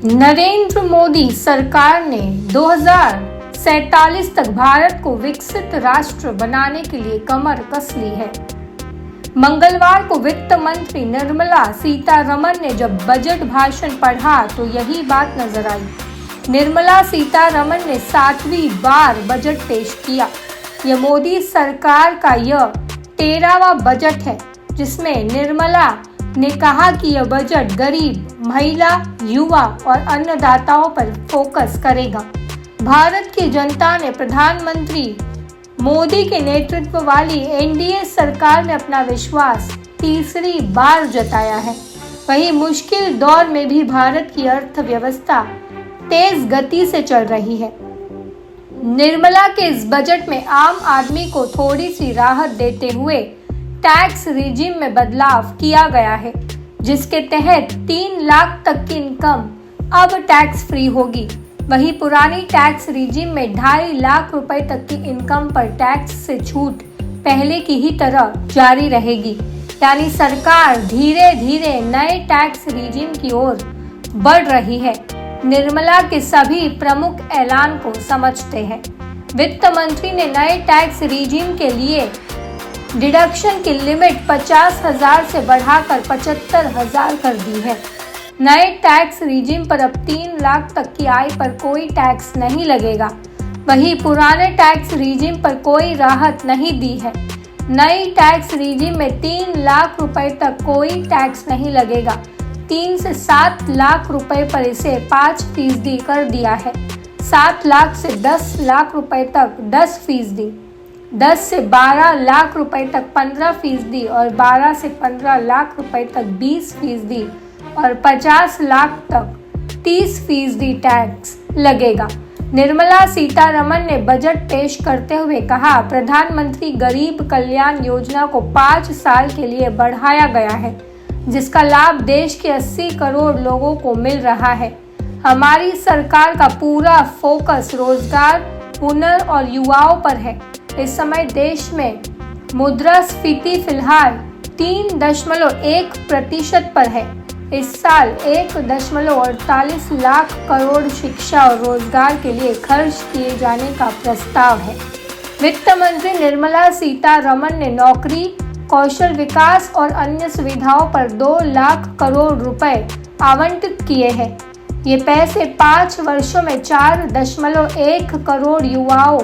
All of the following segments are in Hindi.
नरेंद्र मोदी सरकार ने 2047 तक भारत को विकसित राष्ट्र बनाने के लिए कमर कस ली है। मंगलवार को वित्त मंत्री निर्मला सीतारमण ने जब बजट भाषण पढ़ा तो यही बात नजर आई। निर्मला सीतारमण ने 7वीं बार बजट पेश किया। यह मोदी सरकार का यह 13वां बजट है जिसमें निर्मला ने कहा कि यह बजट गरीब, महिला, युवा और अन्नदाताओं पर फोकस करेगा। भारत की जनता ने प्रधानमंत्री मोदी के नेतृत्व वाली एनडीए सरकार में अपना विश्वास तीसरी बार जताया है। वहीं मुश्किल दौर में भी भारत की अर्थव्यवस्था तेज गति से चल रही है। निर्मला के इस बजट में आम आदमी को थोड़ी सी राहत देते हुए टैक्स रिजीम में बदलाव किया गया है, जिसके तहत 3 लाख तक की इनकम अब टैक्स फ्री होगी। वहीं पुरानी टैक्स रिजीम में 2.5 लाख रुपए तक की इनकम पर टैक्स से छूट पहले की ही तरह जारी रहेगी। यानी सरकार धीरे धीरे नए टैक्स रिजीम की ओर बढ़ रही है। निर्मला के सभी प्रमुख ऐलान को समझते हैं। वित्त मंत्री ने नए टैक्स रिजीम के लिए डिडक्शन की लिमिट 50,000 से बढ़ाकर 75,000 कर दी है। नए टैक्स रिजीम पर अब 3 लाख तक की आय पर कोई टैक्स नहीं लगेगा। वहीं पुराने टैक्स रिजीम पर कोई राहत नहीं दी है। नई टैक्स रिजीम में 3 लाख रुपए तक कोई टैक्स नहीं लगेगा। 3 से 7 लाख रुपए पर इसे 5% कर दिया है। 7 लाख से 10 लाख रुपए तक 10%, 10 से 12 लाख रुपए तक 15% और 12 से 15 लाख रुपए तक 20% और 50 लाख तक 30% टैक्स लगेगा। निर्मला सीतारमण ने बजट पेश करते हुए कहा, प्रधानमंत्री गरीब कल्याण योजना को 5 साल के लिए बढ़ाया गया है, जिसका लाभ देश के 80 करोड़ लोगों को मिल रहा है। हमारी सरकार का पूरा फोकस रोजगार, हुनर और युवाओं पर है। इस समय देश में मुद्रास्फीति फिलहाल 3.1% पर है। इस साल 1.48 लाख करोड़ शिक्षा और रोजगार के लिए खर्च किए जाने का प्रस्ताव है। वित्त मंत्री निर्मला सीतारमण ने नौकरी, कौशल विकास और अन्य सुविधाओं पर 2 लाख करोड़ रुपए आवंटित किए हैं। ये पैसे 5 वर्षों में 4.1 करोड़ युवाओं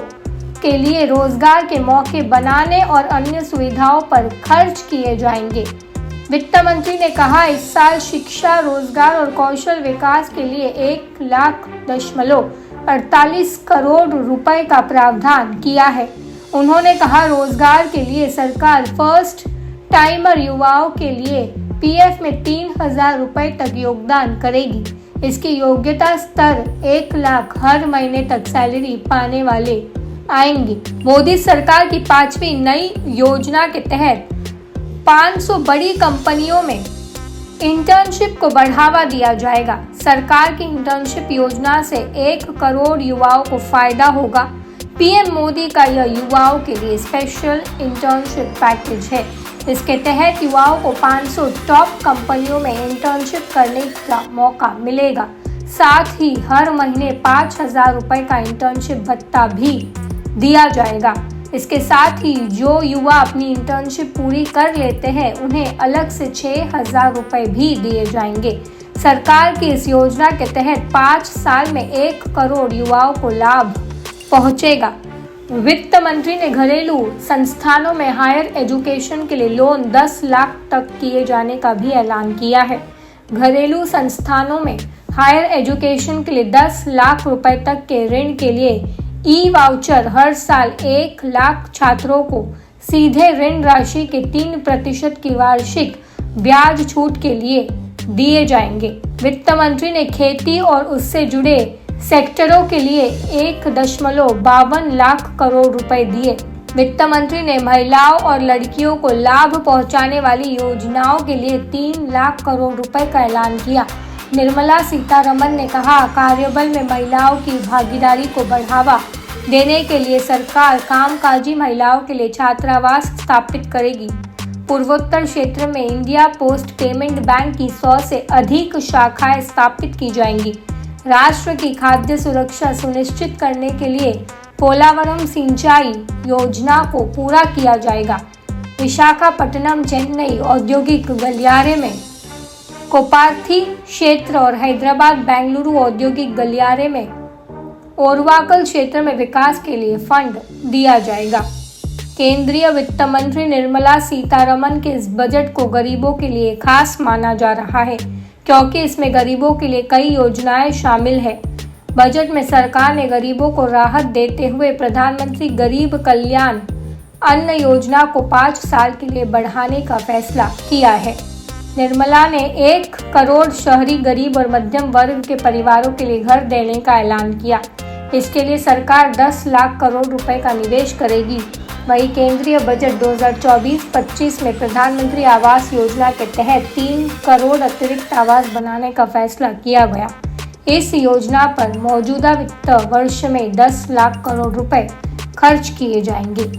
के लिए रोजगार के मौके बनाने और अन्य सुविधाओं पर खर्च किए जाएंगे। वित्त मंत्री ने कहा, इस साल शिक्षा, रोजगार और कौशल विकास के लिए 1,48 करोड़ रुपए का प्रावधान किया है। उन्होंने कहा, रोजगार के लिए सरकार फर्स्ट टाइमर युवाओं के लिए पीएफ में 3,000 रुपए तक योगदान करेगी। इसकी योग्यता स्तर 1 लाख हर महीने तक सैलरी पाने वाले आएंगी। मोदी सरकार की 5वीं नई योजना के तहत 500 बड़ी कंपनियों में इंटर्नशिप को बढ़ावा दिया जाएगा। सरकार की इंटर्नशिप योजना से 1 करोड़ युवाओं को फायदा होगा। पीएम मोदी का यह युवाओं के लिए स्पेशल इंटर्नशिप पैकेज है। इसके तहत युवाओं को 500 टॉप कंपनियों में इंटर्नशिप करने का मौका मिलेगा। साथ ही हर महीने 5,000 रुपए का इंटर्नशिप भत्ता भी दिया जाएगा। इसके साथ ही जो युवा अपनी इंटर्नशिप पूरी कर लेते हैं उन्हें अलग से 6,000 रुपए भी दिए जाएंगे। सरकार की इस योजना के तहत 5 साल में 1 करोड़ युवाओं को लाभ पहुंचेगा। वित्त मंत्री ने घरेलू संस्थानों में हायर एजुकेशन के लिए लोन 10 लाख तक किए जाने का भी ऐलान किया है। घरेलू संस्थानों में हायर एजुकेशन के लिए 10 लाख रुपए तक के ऋण के लिए ई वाउचर हर साल 1 लाख छात्रों को सीधे ऋण राशि के 3% की वार्षिक ब्याज छूट के लिए दिए जाएंगे। वित्त मंत्री ने खेती और उससे जुड़े सेक्टरों के लिए 1.52 लाख करोड़ रुपए दिए। वित्त मंत्री ने महिलाओं और लड़कियों को लाभ पहुंचाने वाली योजनाओं के लिए 3 लाख करोड़ रुपए का ऐलान किया। निर्मला सीतारमण ने कहा, कार्यबल में महिलाओं की भागीदारी को बढ़ावा देने के लिए सरकार कामकाजी महिलाओं के लिए छात्रावास स्थापित करेगी। पूर्वोत्तर क्षेत्र में इंडिया पोस्ट पेमेंट बैंक की 100 से अधिक शाखाएं स्थापित की जाएंगी। राष्ट्र की खाद्य सुरक्षा सुनिश्चित करने के लिए पोलावरम सिंचाई योजना को पूरा किया जाएगा। विशाखापट्टनम चेन्नई औद्योगिक गलियारे में कोपार्थी क्षेत्र और हैदराबाद बेंगलुरु औद्योगिक गलियारे में ओरवाकल क्षेत्र में विकास के लिए फंड दिया जाएगा। केंद्रीय वित्त मंत्री निर्मला सीतारमण के इस बजट को गरीबों के लिए खास माना जा रहा है, क्योंकि इसमें गरीबों के लिए कई योजनाएं शामिल है। बजट में सरकार ने गरीबों को राहत देते हुए प्रधानमंत्री गरीब कल्याण अन्न योजना को 5 साल के लिए बढ़ाने का फैसला किया है। निर्मला ने 1 करोड़ शहरी गरीब और मध्यम वर्ग के परिवारों के लिए घर देने का ऐलान किया। इसके लिए सरकार 10 लाख करोड़ रुपए का निवेश करेगी। वहीं केंद्रीय बजट 2024-25 में प्रधानमंत्री आवास योजना के तहत 3 करोड़ अतिरिक्त आवास बनाने का फैसला किया गया। इस योजना पर मौजूदा वित्त वर्ष में 10 लाख करोड़ रुपए खर्च किए जाएंगे।